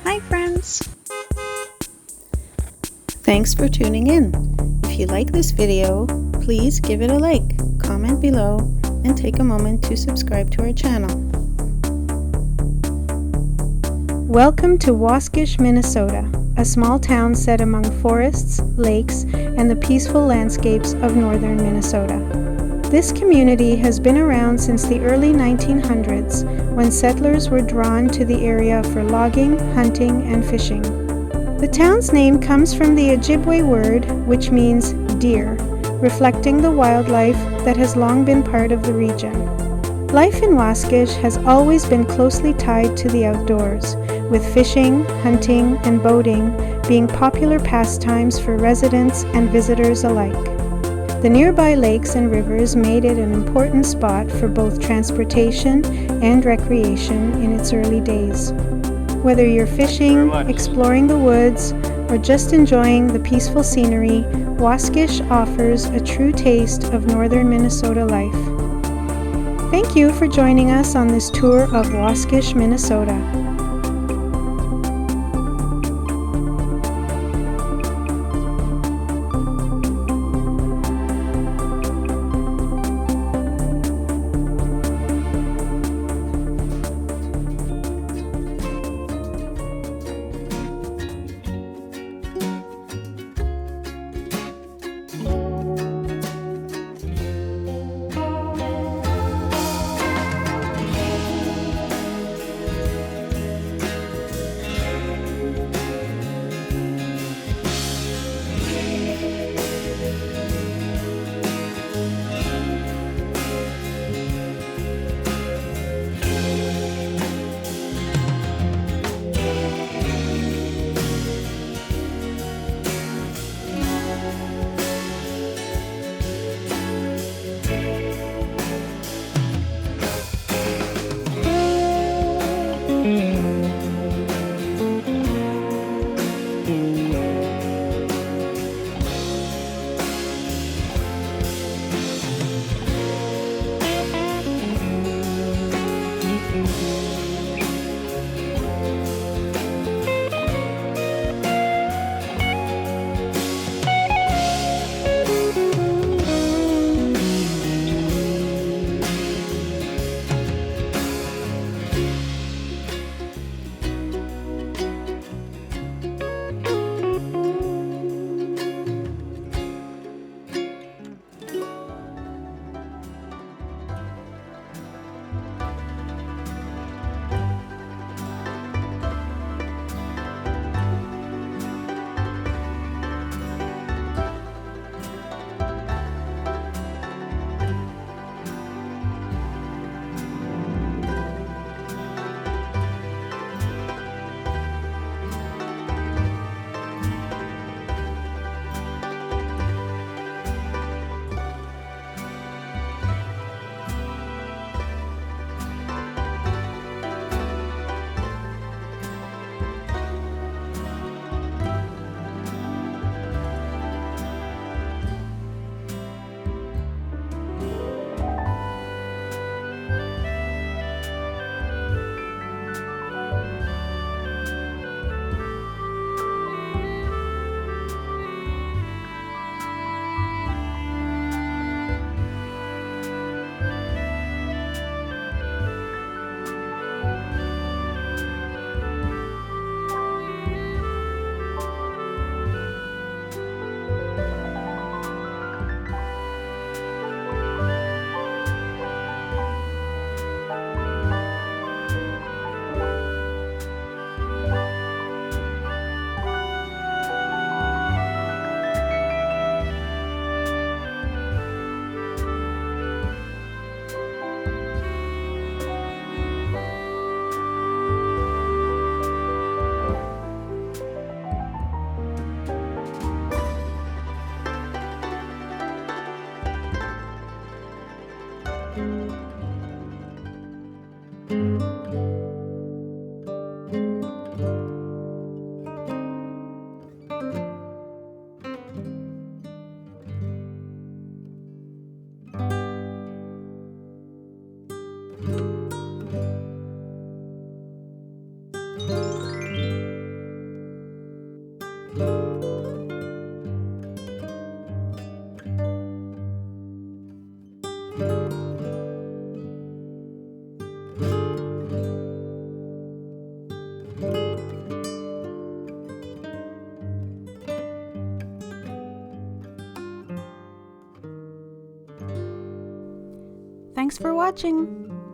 Hi friends! Thanks for tuning in. If you like this video, please give it a like, comment below, and take a moment to subscribe to our channel. Welcome to Waskish, Minnesota, a small town set among forests, lakes, and the peaceful landscapes of northern Minnesota. This community has been around since the early 1900s, when settlers were drawn to the area for logging, hunting, and fishing. The town's name comes from the Ojibwe word, which means deer, reflecting the wildlife that has long been part of the region. Life in Waskish has always been closely tied to the outdoors, with fishing, hunting, and boating being popular pastimes for residents and visitors alike. The nearby lakes and rivers made it an important spot for both transportation and recreation in its early days. Whether you're fishing, exploring the woods, or just enjoying the peaceful scenery, Waskish offers a true taste of northern Minnesota life. Thank you for joining us on this tour of Waskish, Minnesota. Thanks for watching!